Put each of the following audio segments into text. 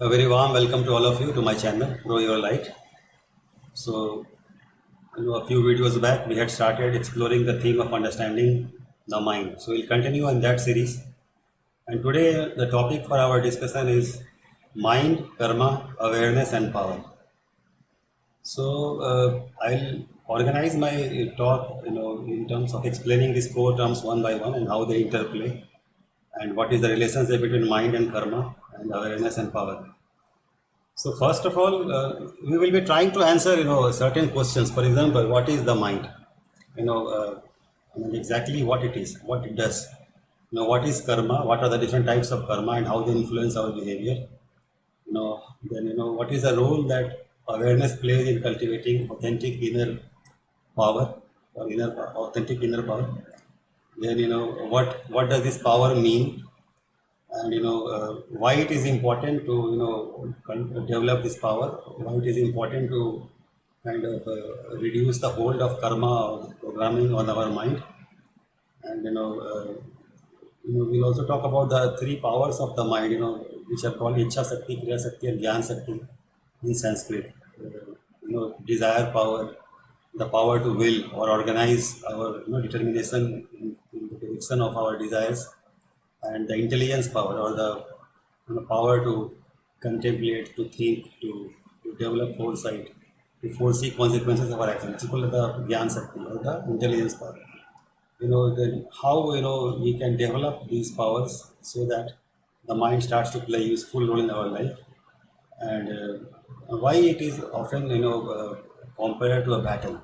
A very warm welcome to all of you to my channel, Grow Your Light. So, a few videos back, we had started exploring the theme of understanding the mind. So, we'll continue in that series. And today, the topic for our discussion is mind, karma, awareness, and power. So, I'll organize my talk, in terms of explaining these four terms one by one and how they interplay, and what is the relationship between mind and karma, and awareness and power. So first of all, we will be trying to answer, certain questions. For example, what is the mind? Exactly what it is, what it does. What is karma? What are the different types of karma and how they influence our behavior? What is the role that awareness plays in cultivating authentic inner power or authentic inner power? Then, what does this power mean? And why it is important to develop this power, why it is important to kind of reduce the hold of karma or programming on our mind. And we'll also talk about the three powers of the mind, which are called Ichha Shakti, Kriya Shakti, and Gyan Shakti in Sanskrit. Desire power, the power to will or organize our determination in the direction of our desires, and the intelligence power, or the power to contemplate, to think, to develop foresight, to foresee consequences of our actions. It's called the Gyan Shakti, or the intelligence power. Then how we can develop these powers so that the mind starts to play a useful role in our life, and why it is often compared to a battle.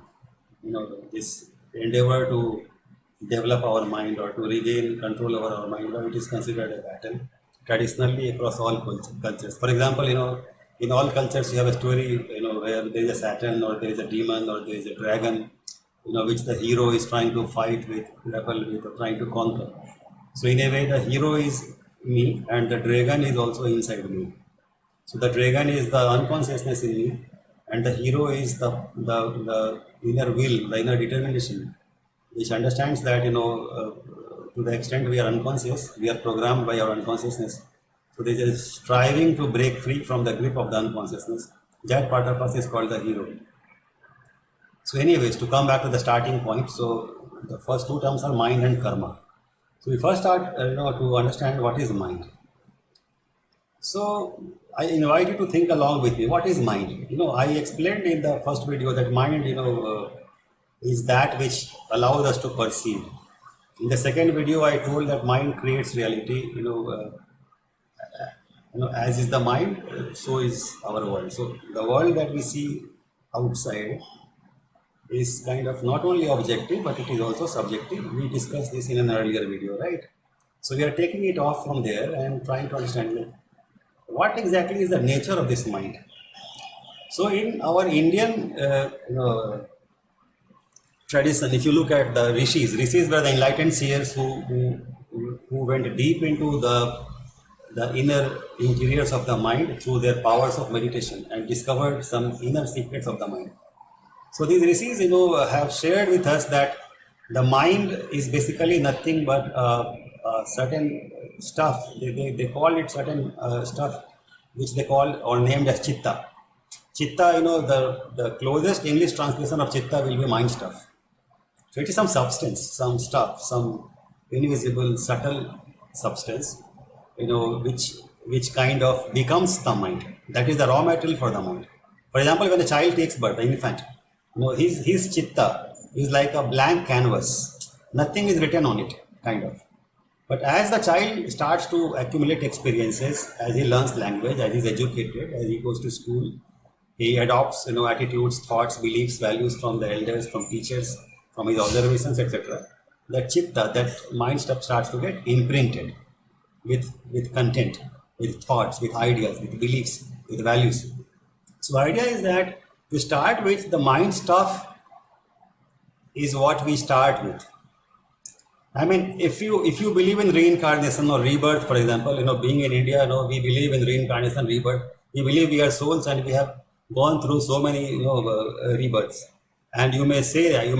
This endeavor to develop our mind or to regain control over our mind, it is considered a battle traditionally across all cultures. For example, in all cultures you have a story, where there is a Saturn, or there is a demon, or there is a dragon, which the hero is trying to fight with, grapple with, or trying to conquer. So in a way, the hero is me, and the dragon is also inside me. So the dragon is the unconsciousness in me, and the hero is the inner will, the inner determination, which understands that to the extent we are unconscious, we are programmed by our unconsciousness. So there is a striving to break free from the grip of the unconsciousness. That part of us is called the hero. So anyways, to come back to the starting point, so the first two terms are mind and karma. So we first start to understand what is mind. So I invite you to think along with me. What is mind? I explained in the first video that mind is that which allows us to perceive. In the second video, I told that mind creates reality. As is the mind, so is our world. So the world that we see outside is kind of not only objective, but it is also subjective. We discussed this in an earlier video, right? So we are taking it off from there and trying to understand what exactly is the nature of this mind. So in our Indian tradition, if you look at the rishis were the enlightened seers who went deep into the inner interiors of the mind through their powers of meditation and discovered some inner secrets of the mind. So these rishis, have shared with us that the mind is basically nothing but certain stuff. They call it certain stuff which they call or named as chitta. Chitta, the closest English translation of chitta will be mind stuff. So it is some substance, some stuff, some invisible, subtle substance, which kind of becomes the mind. That is the raw material for the mind. For example, when a child takes birth, the infant, his chitta is like a blank canvas. Nothing is written on it, kind of. But as the child starts to accumulate experiences, as he learns language, as he is educated, as he goes to school, he adopts, attitudes, thoughts, beliefs, values from the elders, from teachers, from his observations, etc. That chitta, that mind stuff starts to get imprinted with content, with thoughts, with ideas, with beliefs, with values. So the idea is that to start with, the mind stuff is what we start with. I mean, if you believe in reincarnation or rebirth, for example, being in India, we believe in reincarnation, rebirth. We believe we are souls and we have gone through so many, rebirths. And you may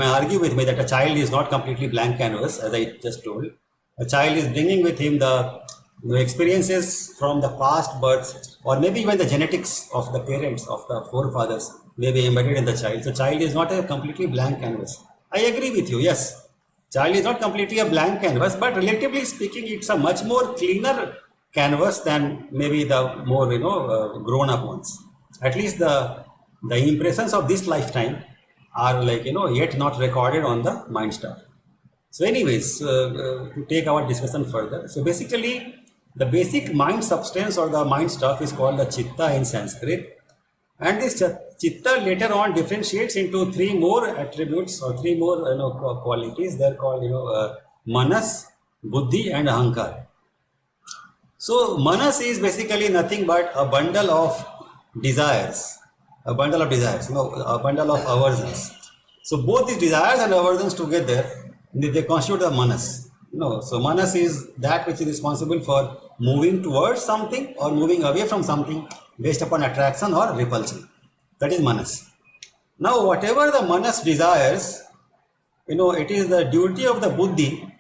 argue with me that a child is not completely blank canvas, as I just told. A child is bringing with him the experiences from the past births or maybe even the genetics of the parents, of the forefathers may be embedded in the child. So child is not a completely blank canvas. I agree with you, yes. Child is not completely a blank canvas, but relatively speaking, it's a much more cleaner canvas than maybe the more grown up ones. At least the impressions of this lifetime are like yet not recorded on the mind stuff. So anyways, to take our discussion further, so basically the basic mind substance or the mind stuff is called the chitta in Sanskrit, and this chitta later on differentiates into three more attributes or three more qualities. They're called manas, buddhi, and ahankar. So manas is basically nothing but a bundle of desires, a bundle of aversions. So both these desires and aversions together, they constitute the manas. So manas is that which is responsible for moving towards something or moving away from something based upon attraction or repulsion. That is manas. Now whatever the manas desires, it is the duty of the buddhi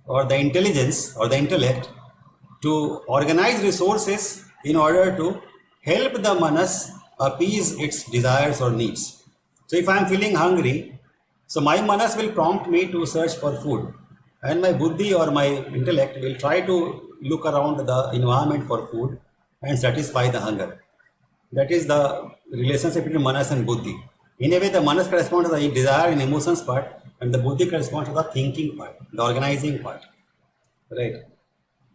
or the intelligence or the intellect to organize resources in order to help the manas appease its desires or needs. So if I am feeling hungry, so my manas will prompt me to search for food, and my buddhi or my intellect will try to look around the environment for food and satisfy the hunger. That is the relationship between manas and buddhi. In a way, the manas corresponds to the desire and emotions part, and the buddhi corresponds to the thinking part, the organizing part. Right.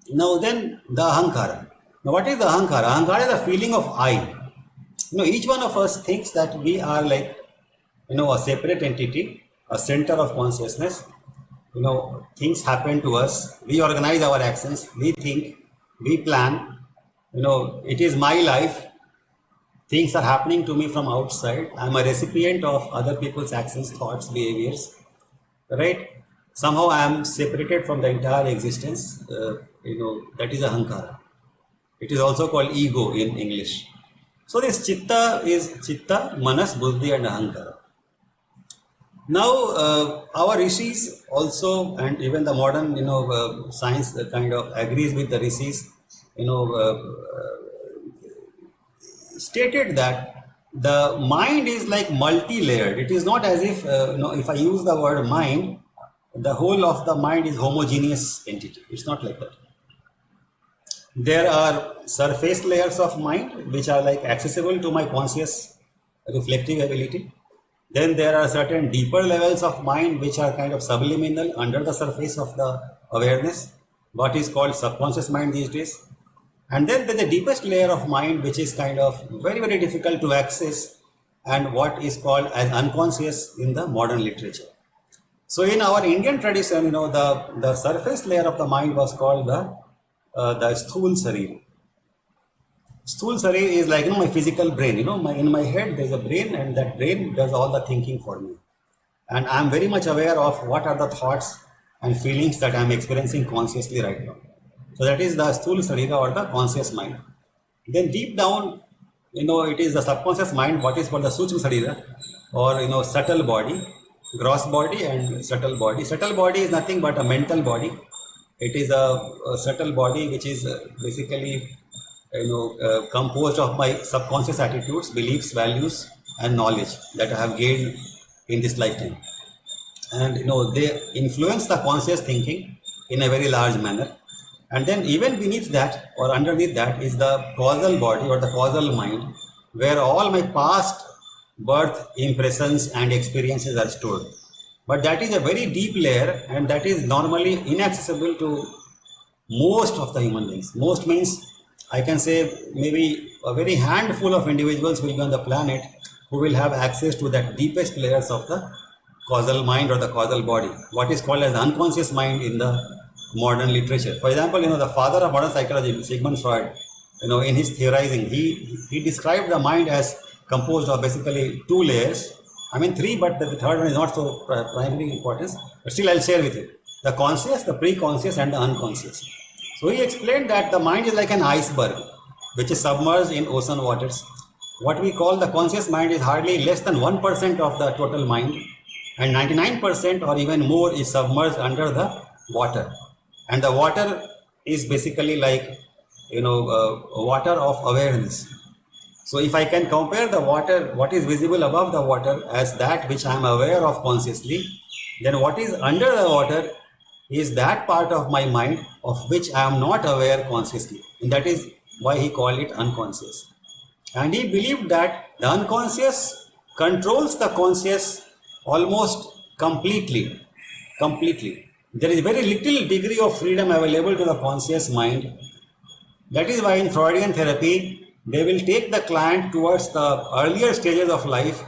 Now then, the ahankara. Now what is the ahankara? Ahankara is the feeling of I. Each one of us thinks that we are like, a separate entity, a center of consciousness. Things happen to us. We organize our actions. We think, we plan. It is my life. Things are happening to me from outside. I'm a recipient of other people's actions, thoughts, behaviors. Right? Somehow I am separated from the entire existence. That is ahankara. It is also called ego in English. So this chitta is chitta, manas, buddhi, and ahankara. Now our rishis also, and even the modern science kind of agrees with the rishis, stated that the mind is like multi-layered. It is not as if if I use the word mind, the whole of the mind is homogeneous entity. It's not like that. There are surface layers of mind which are like accessible to my conscious reflective ability. Then there are certain deeper levels of mind which are kind of subliminal under the surface of the awareness, what is called subconscious mind these days. And then there's the deepest layer of mind which is kind of very, very difficult to access, and what is called as unconscious in the modern literature. So in our Indian tradition, the surface layer of the mind was called the sthul sarira. Sthul sarira is like my physical brain. In my head there's a brain, and that brain does all the thinking for me, and I'm very much aware of what are the thoughts and feelings that I'm experiencing consciously right now. So that is the sthul sarira or the conscious mind. Then deep down, it is the subconscious mind, what is called the suchma sarira, or subtle body, gross body and subtle body. Subtle body is nothing but a mental body. It is a subtle body which is basically composed of my subconscious attitudes, beliefs, values, and knowledge that I have gained in this lifetime. And they influence the conscious thinking in a very large manner. And then even beneath that or underneath that is the causal body or the causal mind, where all my past birth impressions and experiences are stored. But that is a very deep layer, and that is normally inaccessible to most of the human beings. Most means I can say maybe a very handful of individuals will be on the planet who will have access to that deepest layers of the causal mind or the causal body, what is called as unconscious mind in the modern literature. For example, the father of modern psychology, Sigmund Freud, in his theorizing, he described the mind as composed of basically two layers. I mean three, but the third one is not so primary importance. But still, I'll share with you the conscious, the pre-conscious, and the unconscious. So he explained that the mind is like an iceberg which is submerged in ocean waters. What we call the conscious mind is hardly less than 1% of the total mind, and 99% or even more is submerged under the water. And the water is basically like water of awareness. So if I can compare the water, what is visible above the water as that which I am aware of consciously, then what is under the water is that part of my mind of which I am not aware consciously. And that is why he called it unconscious. And he believed that the unconscious controls the conscious almost completely. Completely. There is very little degree of freedom available to the conscious mind. That is why in Freudian therapy, they will take the client towards the earlier stages of life,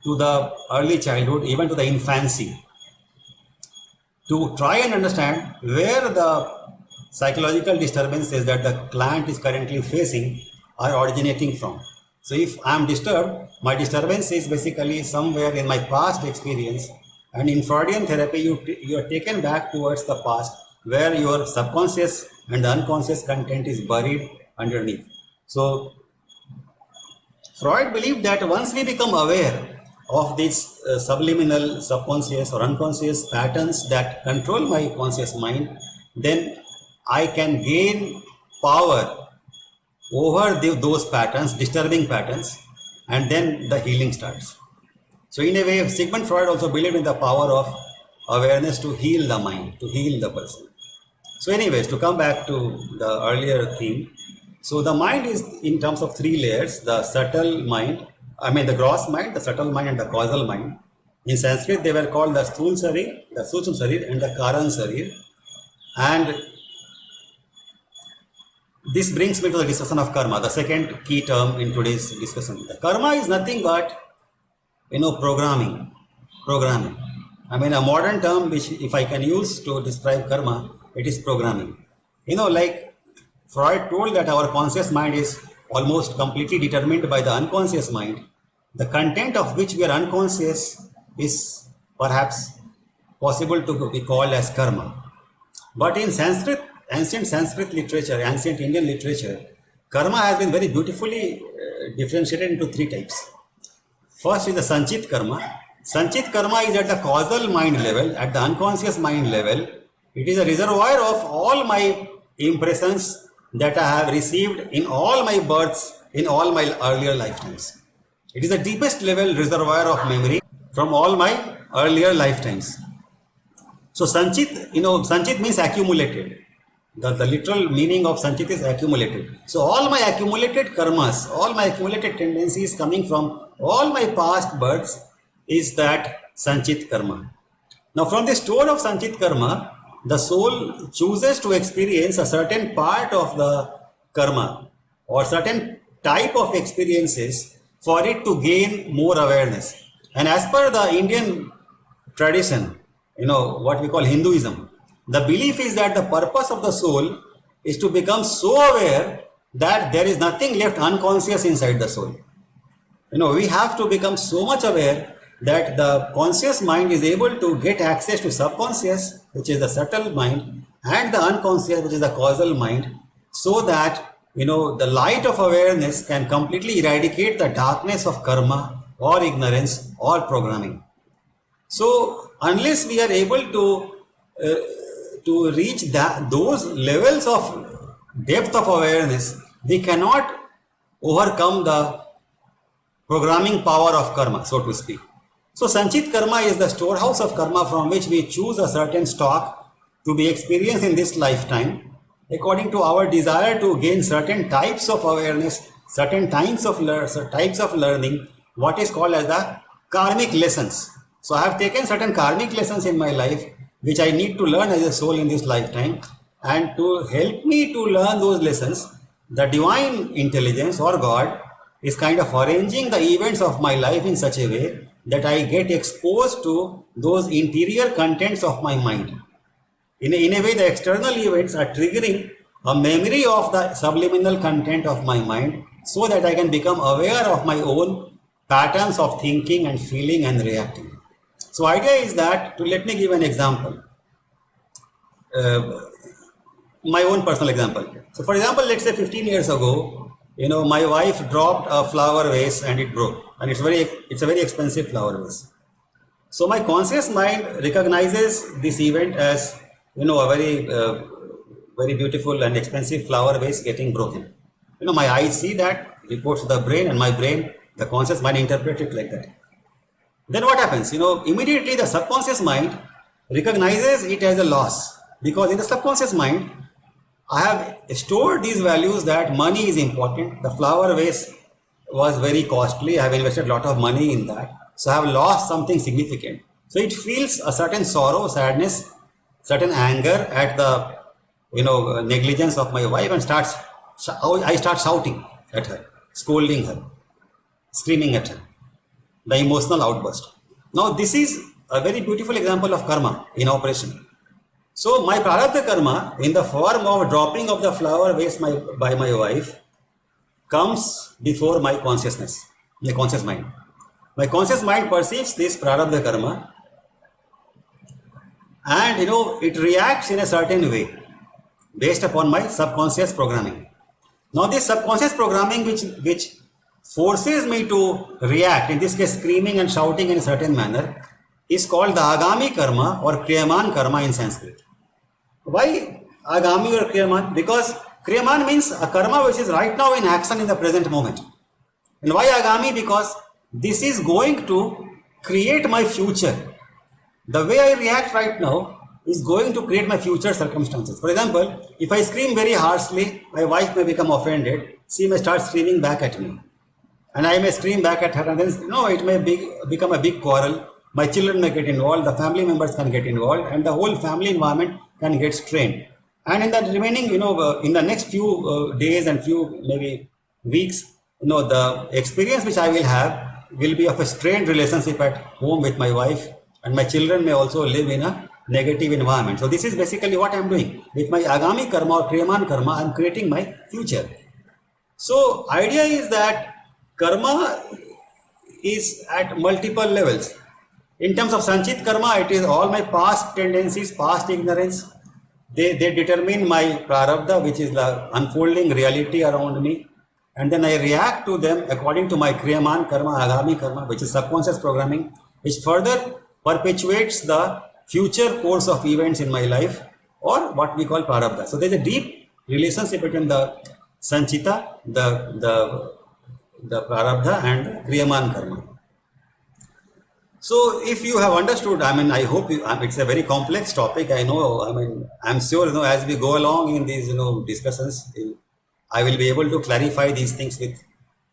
to the early childhood, even to the infancy, to try and understand where the psychological disturbances that the client is currently facing are originating from. So if I am disturbed, my disturbance is basically somewhere in my past experience, and in Freudian therapy, you are taken back towards the past where your subconscious and the unconscious content is buried underneath. So Freud believed that once we become aware of these subliminal, subconscious or unconscious patterns that control my conscious mind, then I can gain power over those patterns, disturbing patterns, and then the healing starts. So in a way, Sigmund Freud also believed in the power of awareness to heal the mind, to heal the person. So anyways, to come back to the earlier theme, so the mind is in terms of three layers: the subtle mind, the gross mind, the subtle mind, and the causal mind. In Sanskrit, they were called the Sthul Sarir, the Sukshma Sarir, and the Karan Sarir. And this brings me to the discussion of karma, the second key term in today's discussion. The karma is nothing but, programming. Programming. A modern term which if I can use to describe karma, it is programming. Like Freud told that our conscious mind is almost completely determined by the unconscious mind, the content of which we are unconscious is perhaps possible to be called as karma. But in Sanskrit, ancient Sanskrit literature, ancient Indian literature, karma has been very beautifully differentiated into three types. First is the Sanchit karma. Sanchit karma is at the causal mind level, at the unconscious mind level. It is a reservoir of all my impressions that I have received in all my births, in all my earlier lifetimes. It is the deepest level reservoir of memory from all my earlier lifetimes. So Sanchit, Sanchit means accumulated. The literal meaning of Sanchit is accumulated. So all my accumulated karmas, all my accumulated tendencies coming from all my past births is that Sanchit karma. Now from the store of Sanchit karma, the soul chooses to experience a certain part of the karma or certain type of experiences for it to gain more awareness. And as per the Indian tradition, what we call Hinduism, the belief is that the purpose of the soul is to become so aware that there is nothing left unconscious inside the soul. We have to become so much aware that the conscious mind is able to get access to subconscious, which is the subtle mind, and the unconscious, which is the causal mind, so that the light of awareness can completely eradicate the darkness of karma or ignorance or programming. So unless we are able to reach those levels of depth of awareness, we cannot overcome the programming power of karma, so to speak. So Sanchit karma is the storehouse of karma from which we choose a certain stock to be experienced in this lifetime according to our desire to gain certain types of awareness, certain types of learning, what is called as the karmic lessons. So I have taken certain karmic lessons in my life which I need to learn as a soul in this lifetime, and to help me to learn those lessons, the divine intelligence or God is kind of arranging the events of my life in such a way that I get exposed to those interior contents of my mind. In a way, the external events are triggering a memory of the subliminal content of my mind so that I can become aware of my own patterns of thinking and feeling and reacting. So idea is that, let me give an example, my own personal example. So for example, let's say 15 years ago, my wife dropped a flower vase and it broke, and it's a very expensive flower vase. So my conscious mind recognizes this event as a very very beautiful and expensive flower vase getting broken. My eyes see that, reports to the brain, and my brain, the conscious mind, interprets it like that. Then what happens? Immediately the subconscious mind recognizes it as a loss, because in the subconscious mind, I have stored these values that money is important. The flower vase was very costly. I have invested a lot of money in that. So I have lost something significant. So it feels a certain sorrow, sadness, certain anger at the negligence of my wife, and I start shouting at her, scolding her, screaming at her, the emotional outburst. Now this is a very beautiful example of karma in operation. So my prarabdha karma, in the form of dropping of the flower vase by my wife, comes before my consciousness, my conscious mind. My conscious mind perceives this prarabdha karma, and it reacts in a certain way based upon my subconscious programming. Now this subconscious programming which forces me to react, in this case screaming and shouting in a certain manner, is called the agami karma or kriyaman karma in Sanskrit. Why agami or kriyaman? Because kriyaman means a karma which is right now in action in the present moment. And why agami? Because this is going to create my future. The way I react right now is going to create my future circumstances. For example, if I scream very harshly, my wife may become offended. She may start screaming back at me, and I may scream back at her, and then it may become a big quarrel. My children may get involved, the family members can get involved, and the whole family environment can get strained. And in the remaining, in the next few days and few maybe weeks, the experience which I will have will be of a strained relationship at home with my wife, and my children may also live in a negative environment. So this is basically what I am doing. With my agami karma or kriyaman karma, I am creating my future. So idea is that karma is at multiple levels. In terms of sanchit karma, it is all my past tendencies, past ignorance. They determine my prarabdha, which is the unfolding reality around me. And then I react to them according to my kriyaman karma, agami karma, which is subconscious programming, which further perpetuates the future course of events in my life, or what we call prarabdha. So there is a deep relationship between the sanchita, the prarabdha, and kriyaman karma. So if you have understood, I hope it's a very complex topic. I know, I'm sure, as we go along in these, discussions, I will be able to clarify these things with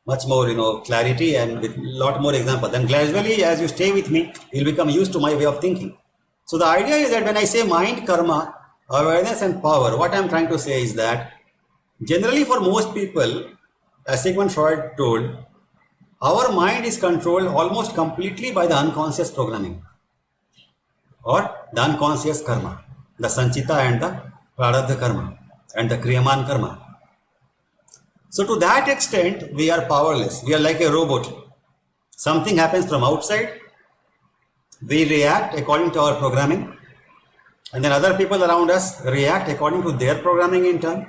much more, clarity and with a lot more examples. And gradually, as you stay with me, you'll become used to my way of thinking. So the idea is that when I say mind, karma, awareness and power, what I'm trying to say is that generally for most people, as Sigmund Freud told, our mind is controlled almost completely by the unconscious programming or the unconscious karma, the sanchita and the prarabdha karma and the kriyaman karma. So to that extent, we are powerless. We are like a robot. Something happens from outside, we react according to our programming, and then other people around us react according to their programming in turn,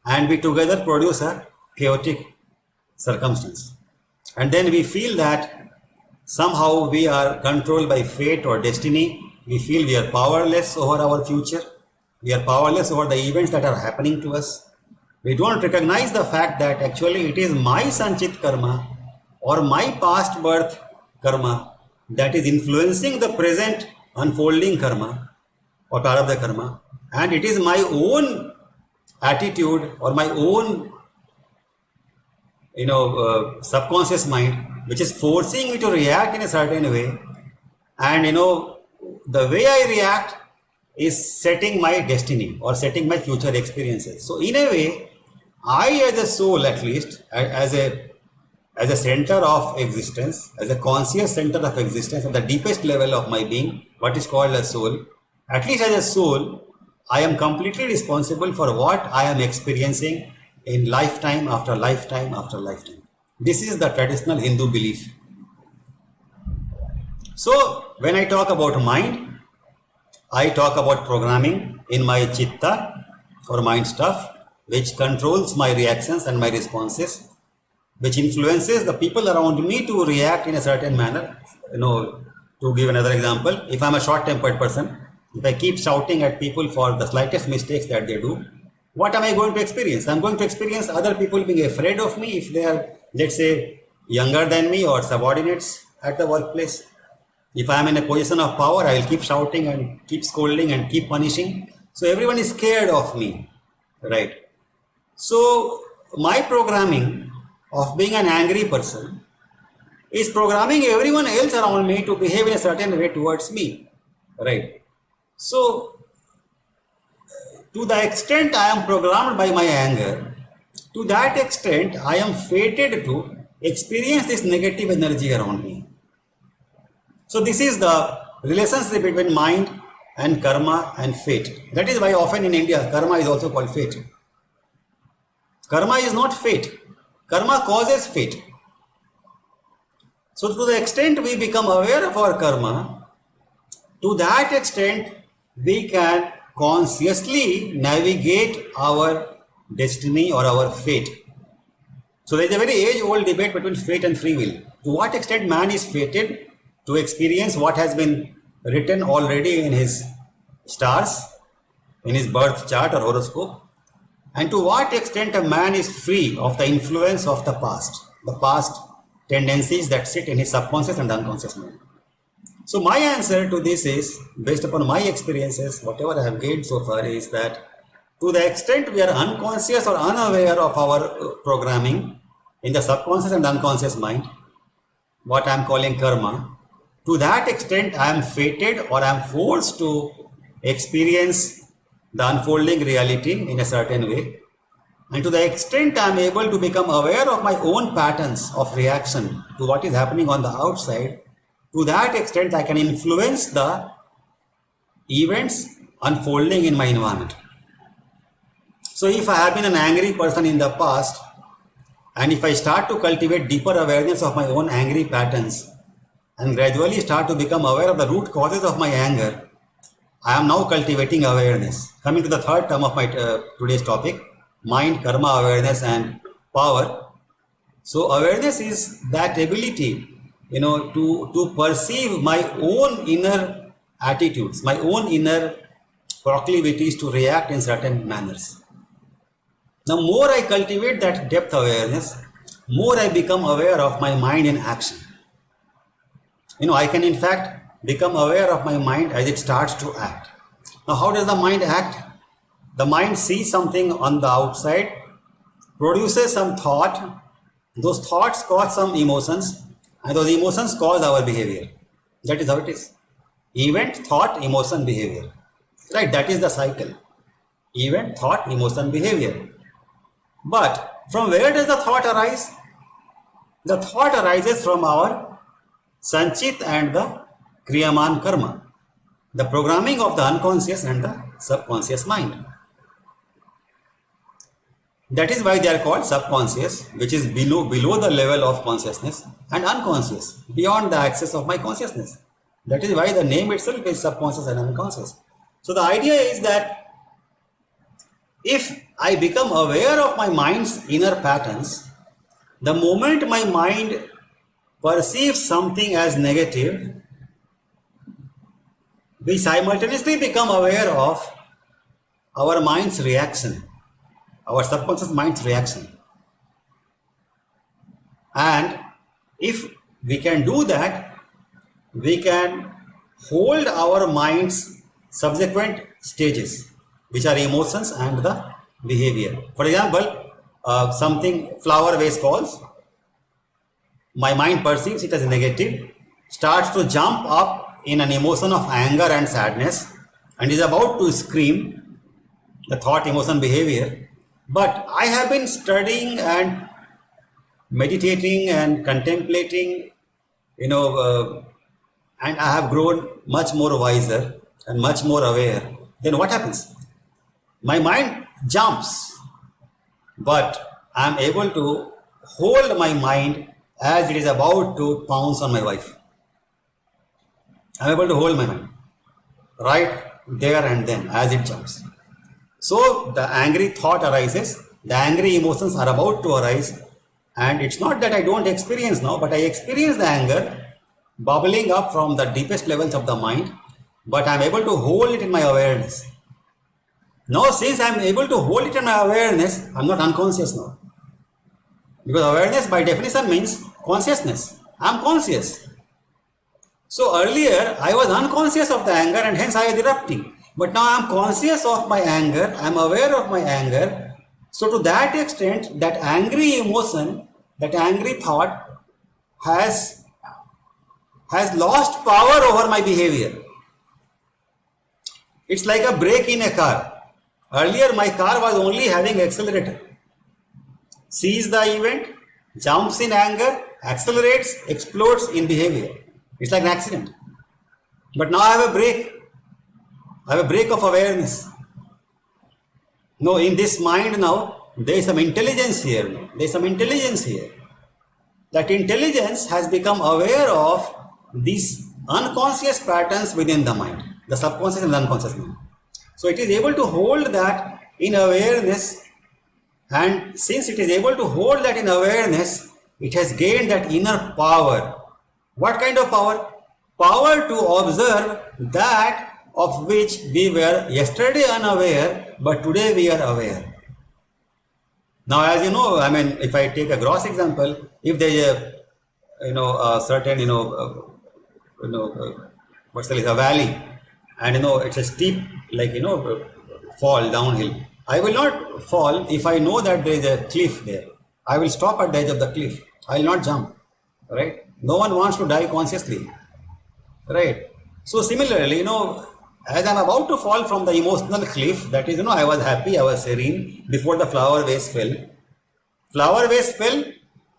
and we together produce a chaotic circumstance. And then we feel that somehow we are controlled by fate or destiny. We feel we are powerless over our future. We are powerless over the events that are happening to us. We don't recognize the fact that actually it is my sanchit karma or my past birth karma that is influencing the present unfolding karma or prarabdha karma, and it is my own attitude or my own subconscious mind which is forcing me to react in a certain way, and the way I react is setting my destiny or setting my future experiences. So in a way, I as a soul, at least as a center of existence, as a conscious center of existence at the deepest level of my being, what is called a soul, at least as a soul, I am completely responsible for what I am experiencing in lifetime after lifetime after lifetime. This is the traditional Hindu belief. So when I talk about mind, I talk about programming in my chitta or mind stuff, which controls my reactions and my responses, which influences the people around me to react in a certain manner. To give another example, if I'm a short-tempered person, if I keep shouting at people for the slightest mistakes that they do, what am I going to experience? I'm going to experience other people being afraid of me if they are, let's say, younger than me or subordinates at the workplace. If I am in a position of power, I will keep shouting and keep scolding and keep punishing. So everyone is scared of me, right? So my programming of being an angry person is programming everyone else around me to behave in a certain way towards me, right? So to the extent I am programmed by my anger, to that extent I am fated to experience this negative energy around me. So this is the relationship between mind and karma and fate. That is why often in India, karma is also called fate. Karma is not fate. Karma causes fate. So to the extent we become aware of our karma, to that extent we can consciously navigate our destiny or our fate. So there is a very age-old debate between fate and free will. To what extent man is fated to experience what has been written already in his stars, in his birth chart or horoscope, and to what extent a man is free of the influence of the past tendencies that sit in his subconscious and unconscious mind. So my answer to this is, based upon my experiences, whatever I have gained so far, is that to the extent we are unconscious or unaware of our programming in the subconscious and unconscious mind, what I am calling karma, to that extent I am fated or I am forced to experience the unfolding reality in a certain way. And to the extent I am able to become aware of my own patterns of reaction to what is happening on the outside, to that extent I can influence the events unfolding in my environment. So if I have been an angry person in the past, and if I start to cultivate deeper awareness of my own angry patterns and gradually start to become aware of the root causes of my anger, I am now cultivating awareness. Coming to the third term of my today's topic, mind, karma, awareness and power. So awareness is that ability, to perceive my own inner attitudes, my own inner proclivities to react in certain manners. Now, more I cultivate that depth awareness, more I become aware of my mind in action. I can in fact become aware of my mind as it starts to act. Now, how does the mind act? The mind sees something on the outside, produces some thought, those thoughts cause some emotions, and those emotions cause our behavior. That is how it is. Event, thought, emotion, behavior. Right, that is the cycle. Event, thought, emotion, behavior. But from where does the thought arise? The thought arises from our Sanchit and the Kriyaman karma, the programming of the unconscious and the subconscious mind. That is why they are called subconscious, which is below the level of consciousness, and unconscious, beyond the access of my consciousness. That is why the name itself is subconscious and unconscious. So the idea is that if I become aware of my mind's inner patterns, the moment my mind perceives something as negative, we simultaneously become aware of our mind's reaction, our subconscious mind's reaction. And if we can do that, we can hold our mind's subsequent stages, which are emotions and the behavior. For example, flower vase falls, my mind perceives it as negative, starts to jump up in an emotion of anger and sadness, and is about to scream, the thought, emotion, behavior. But I have been studying and meditating and contemplating, and I have grown much more wiser and much more aware. Then what happens? My mind jumps, but I am able to hold my mind as it is about to pounce on my wife. I am able to hold my mind right there and then as it jumps. So the angry thought arises, the angry emotions are about to arise, and it's not that I don't experience now, but I experience the anger bubbling up from the deepest levels of the mind, but I'm able to hold it in my awareness. Now, since I'm able to hold it in my awareness, I'm not unconscious now. Because awareness by definition means consciousness. I'm conscious. So earlier I was unconscious of the anger and hence I was erupting. But now I'm conscious of my anger, I'm aware of my anger. So to that extent, that angry emotion, that angry thought has lost power over my behavior. It's like a brake in a car. Earlier my car was only having accelerator. Sees the event, jumps in anger, accelerates, explodes in behavior. It's like an accident. But now I have a brake. I have a brake of awareness. No, in this mind now, there is some intelligence here. There is some intelligence here. That intelligence has become aware of these unconscious patterns within the mind, the subconscious and the unconscious mind. So it is able to hold that in awareness, and since it is able to hold that in awareness, it has gained that inner power. What kind of power? Power to observe that of which we were yesterday unaware, but today we are aware. Now, as you know, I mean, if I take a gross example, if there is a certain what's the a valley, and it's a steep fall downhill, I will not fall if I know that there is a cliff there. I will stop at the edge of the cliff. I will not jump, right? No one wants to die consciously, right? So similarly, as I'm about to fall from the emotional cliff, that is, I was happy, I was serene before the flower vase fell. Flower vase fell,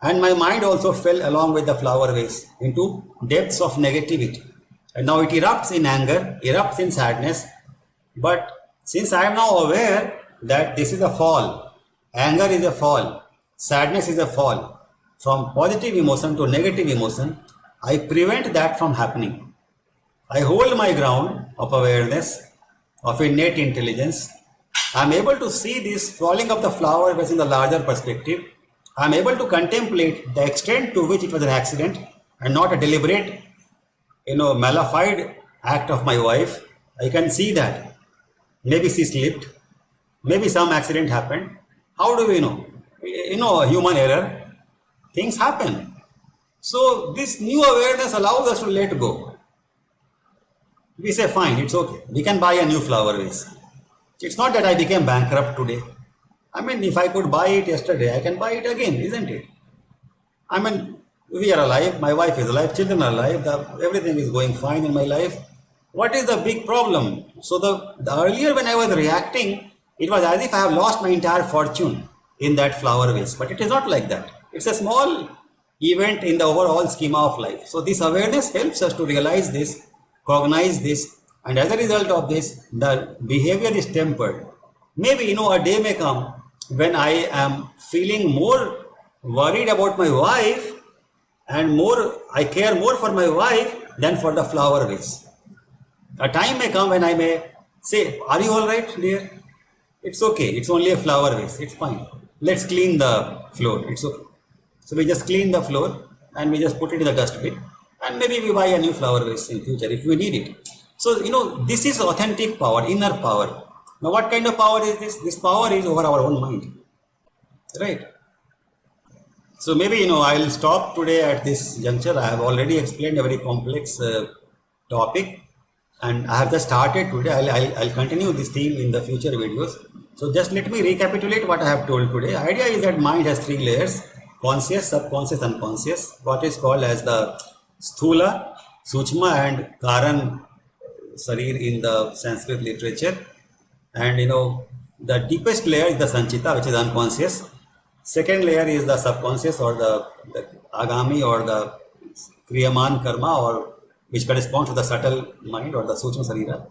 and my mind also fell along with the flower vase into depths of negativity. And now it erupts in anger, erupts in sadness. But since I am now aware that this is a fall, anger is a fall, sadness is a fall, from positive emotion to negative emotion, I prevent that from happening. I hold my ground of awareness, of innate intelligence. I am able to see this falling of the flower vase in the larger perspective. I am able to contemplate the extent to which it was an accident and not a deliberate, malafide act of my wife. I can see that. Maybe she slipped. Maybe some accident happened. How do we know? Human error. Things happen. So this new awareness allows us to let go. We say, fine, it's okay. We can buy a new flower vase. It's not that I became bankrupt today. I mean, if I could buy it yesterday, I can buy it again, isn't it? I mean, we are alive. My wife is alive. Children are alive. Everything is going fine in my life. What is the big problem? So the earlier when I was reacting, it was as if I have lost my entire fortune in that flower vase. But it is not like that. It's a small event in the overall schema of life. So this awareness helps us to realize this, cognize this, and as a result of this, the behavior is tempered. Maybe, a day may come when I am feeling more worried about my wife and I care more for my wife than for the flower vase. A time may come when I may say, are you all right, dear? It's okay. It's only a flower vase. It's fine. Let's clean the floor. It's okay. So we just clean the floor and we just put it in the dustbin, and maybe we buy a new flower vase in future if we need it. So, this is authentic power, inner power. Now, what kind of power is this? This power is over our own mind, right? So maybe, I'll stop today at this juncture. I have already explained a very complex topic, and I have just started today. I'll continue this theme in the future videos. So just let me recapitulate what I have told today. The idea is that mind has three layers: conscious, subconscious, unconscious. What is called as the Sthula, Sukshma and Karan Sarir in the Sanskrit literature. And the deepest layer is the Sanchita, which is unconscious. Second layer is the subconscious, or the Agami, or the Kriyaman Karma, or which corresponds to the subtle mind, or the Sukshma Sarira.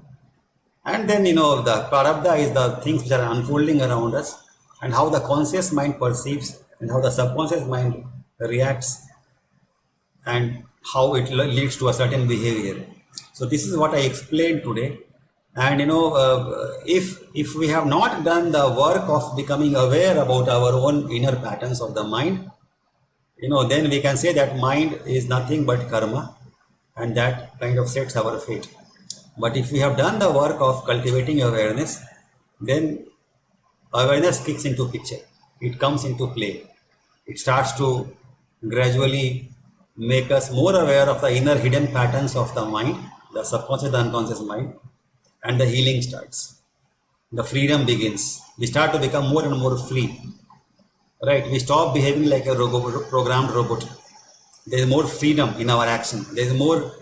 And then the Prarabdha is the things which are unfolding around us, and how the conscious mind perceives and how the subconscious mind reacts, and how it leads to a certain behavior. So this is what I explained today. And if we have not done the work of becoming aware about our own inner patterns of the mind, then we can say that mind is nothing but karma, and that kind of sets our fate. But if we have done the work of cultivating awareness, then awareness kicks into picture. It comes into play. It starts to gradually make us more aware of the inner hidden patterns of the mind, the subconscious, the unconscious mind, and the healing starts. The freedom begins. We start to become more and more free. Right? We stop behaving like a programmed robot. There is more freedom in our action. There is more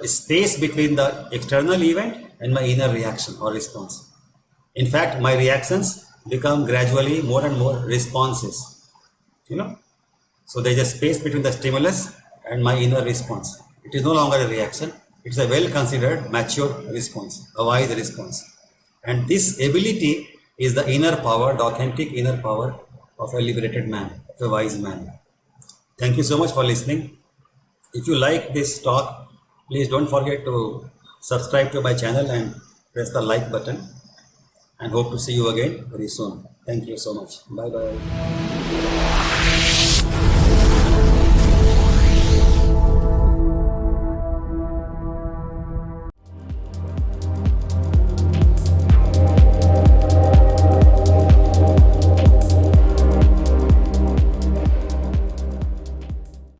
space between the external event and my inner reaction or response. In fact, my reactions become gradually more and more responses. You know, so there is a space between the stimulus and my inner response. It is no longer a reaction. It's a well considered, mature response, a wise response. And this ability is the inner power, the authentic inner power of a liberated man, of a wise man. Thank you so much for listening. If you like this talk, please don't forget to subscribe to my channel and press the like button. And hope to see you again very soon. Thank you so much. Bye bye.